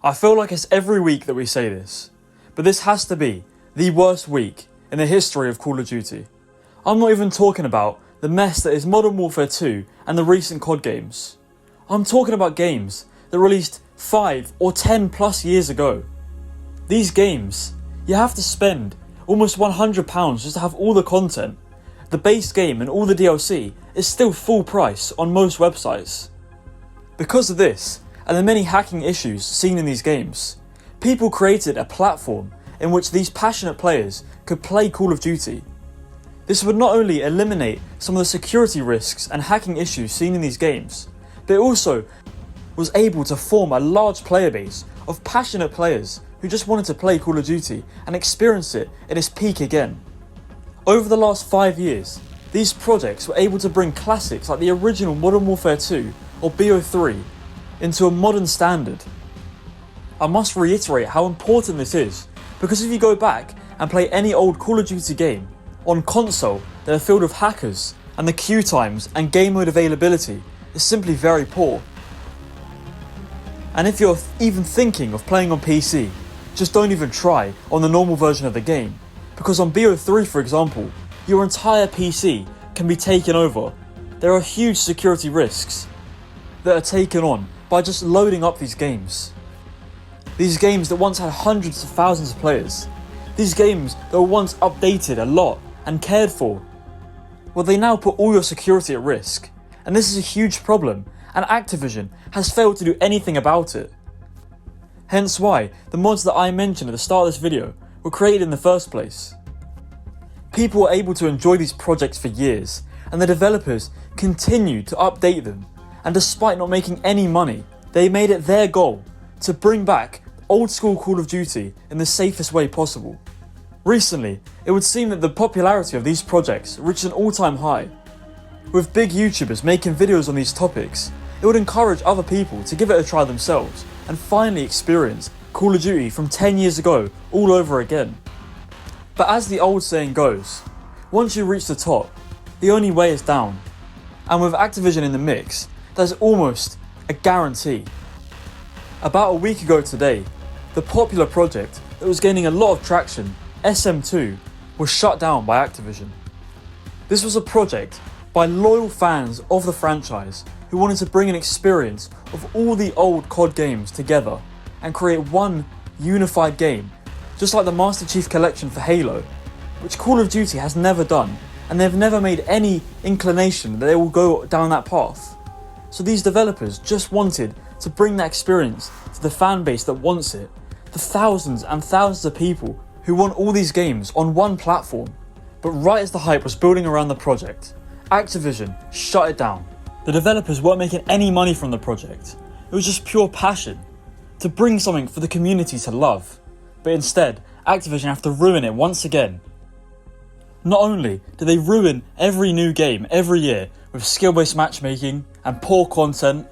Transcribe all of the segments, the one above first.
I feel like it's every week that we say this, but this has to be the worst week in the history of Call of Duty. I'm not even talking about the mess that is Modern Warfare 2 and the recent COD games. I'm talking about games that released 5 or 10 plus years ago. These games, you have to spend almost £100 just to have all the content. The base game and all the DLC is still full price on most websites. Because of this, and the many hacking issues seen in these games, people created a platform in which these passionate players could play Call of Duty. This would not only eliminate some of the security risks and hacking issues seen in these games, but it also was able to form a large player base of passionate players who just wanted to play Call of Duty and experience it at its peak again. Over the last 5 years, these projects were able to bring classics like the original Modern Warfare 2 or BO3 into a modern standard. I must reiterate how important this is, because if you go back and play any old Call of Duty game on console, they're filled with hackers, and the queue times and game mode availability is simply very poor. And if you're even thinking of playing on PC, just don't even try on the normal version of the game, because on BO3 for example, your entire PC can be taken over. There are huge security risks that are taken on by just loading up these games. These games that once had hundreds of thousands of players. These games that were once updated a lot and cared for. Well, they now put all your security at risk. And this is a huge problem, and Activision has failed to do anything about it. Hence why the mods that I mentioned at the start of this video were created in the first place. People were able to enjoy these projects for years, and the developers continued to update them. And despite not making any money, they made it their goal to bring back old school Call of Duty in the safest way possible. Recently, it would seem that the popularity of these projects reached an all-time high. With big YouTubers making videos on these topics, it would encourage other people to give it a try themselves and finally experience Call of Duty from 10 years ago all over again. But as the old saying goes, once you reach the top, the only way is down. And with Activision in the mix, that's almost a guarantee. About a week ago today, the popular project that was gaining a lot of traction, SM2, was shut down by Activision. This was a project by loyal fans of the franchise who wanted to bring an experience of all the old COD games together and create one unified game, just like the Master Chief Collection for Halo, which Call of Duty has never done, and they've never made any inclination that they will go down that path. So these developers just wanted to bring that experience to the fan base that wants it, the thousands and thousands of people who want all these games on one platform. But right as the hype was building around the project, Activision shut it down. The developers weren't making any money from the project. It was just pure passion, to bring something for the community to love. But instead, Activision have to ruin it once again. Not only do they ruin every new game every year with skill-based matchmaking and poor content,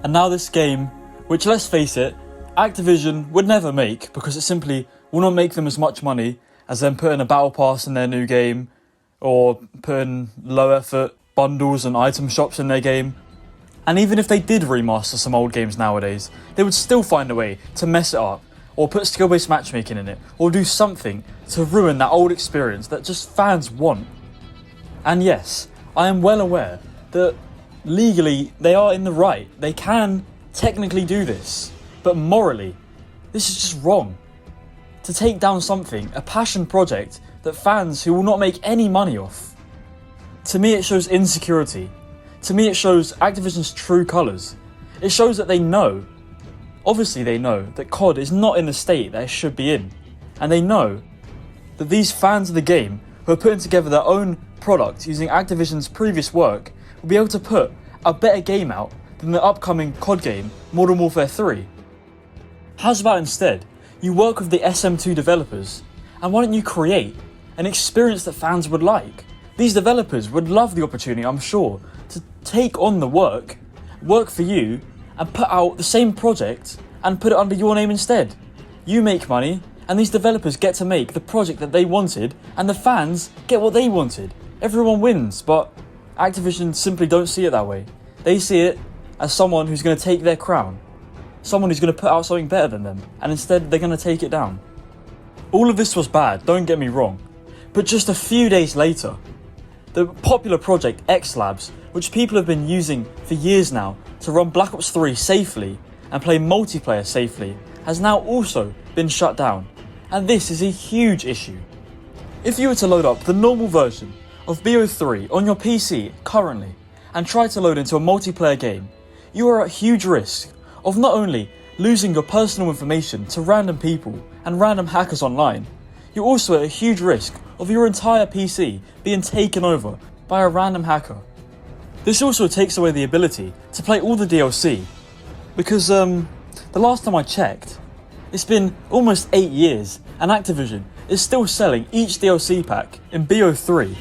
and now this game, which let's face it, Activision would never make because it simply will not make them as much money as them putting a battle pass in their new game or putting low effort bundles and item shops in their game. And even if they did remaster some old games nowadays, they would still find a way to mess it up or put skill-based matchmaking in it or do something to ruin that old experience that just fans want. And yes, I am well aware that legally they are in the right. They can technically do this, but morally, this is just wrong. To take down something, a passion project that fans who will not make any money off. To me it shows insecurity. To me it shows Activision's true colours. It shows that they know, obviously they know, that COD is not in the state that it should be in. And they know that these fans of the game who are putting together their own product using Activision's previous work will be able to put a better game out than the upcoming COD game, Modern Warfare 3. How's about instead, you work with the SM2 developers, and why don't you create an experience that fans would like? These developers would love the opportunity, I'm sure, to take on the work for you, and put out the same project and put it under your name instead. You make money, and these developers get to make the project that they wanted, and the fans get what they wanted. Everyone wins, but Activision simply don't see it that way. They see it as someone who's going to take their crown. someone who's going to put out something better than them, and instead they're going to take it down. All of this was bad, don't get me wrong, but just a few days later, the popular project XLABS, which people have been using for years now to run Black Ops 3 safely and play multiplayer safely, has now also been shut down, and this is a huge issue. If you were to load up the normal version of BO3 on your PC currently and try to load into a multiplayer game, you are at huge risk of not only losing your personal information to random people and random hackers online, you're also at a huge risk of your entire PC being taken over by a random hacker. This also takes away the ability to play all the DLC, because the last time I checked, it's been almost 8 years and Activision is still selling each DLC pack in BO3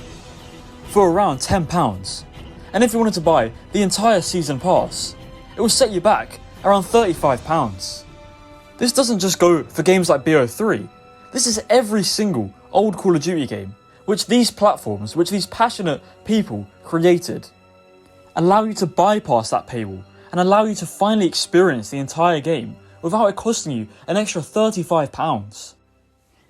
for around £10. And if you wanted to buy the entire season pass, it will set you back around £35. This doesn't just go for games like BO3, this is every single old Call of Duty game which these platforms, which these passionate people created, allow you to bypass that paywall and allow you to finally experience the entire game without it costing you an extra £35.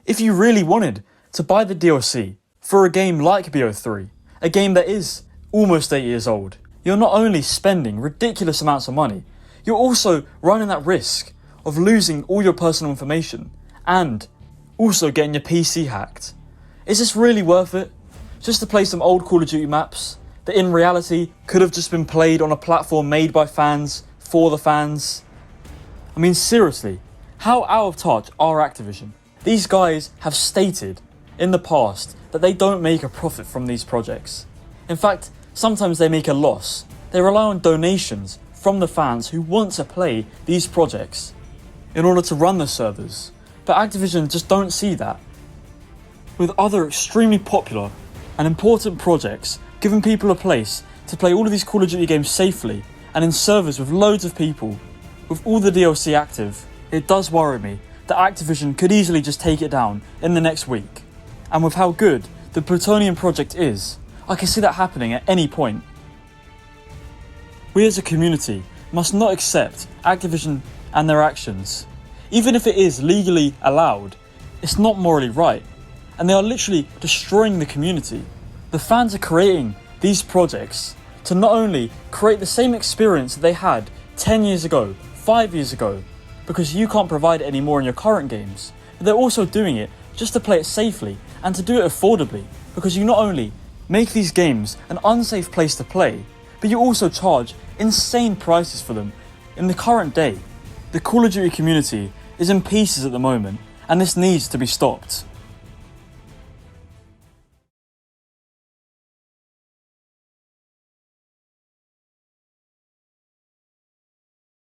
If you really wanted to buy the DLC for a game like BO3, a game that is almost 8 years old, you're not only spending ridiculous amounts of money, you're also running that risk of losing all your personal information and also getting your PC hacked. Is this really worth it? Just to play some old Call of Duty maps that in reality could have just been played on a platform made by fans for the fans? I mean, seriously, how out of touch are Activision? These guys have stated in the past that they don't make a profit from these projects. In fact, sometimes they make a loss. They rely on donations from the fans who want to play these projects in order to run the servers. But Activision just don't see that. With other extremely popular and important projects giving people a place to play all of these Call of Duty games safely and in servers with loads of people, with all the DLC active, it does worry me that Activision could easily just take it down in the next week. And with how good the Plutonium project is, I can see that happening at any point. We as a community must not accept Activision and their actions. Even if it is legally allowed, it's not morally right, and they are literally destroying the community. The fans are creating these projects to not only create the same experience that they had 10 years ago, 5 years ago, because you can't provide it anymore in your current games, but they're also doing it just to play it safely and to do it affordably, because you not only make these games an unsafe place to play, but you also charge insane prices for them. In the current day, the Call of Duty community is in pieces at the moment, and this needs to be stopped.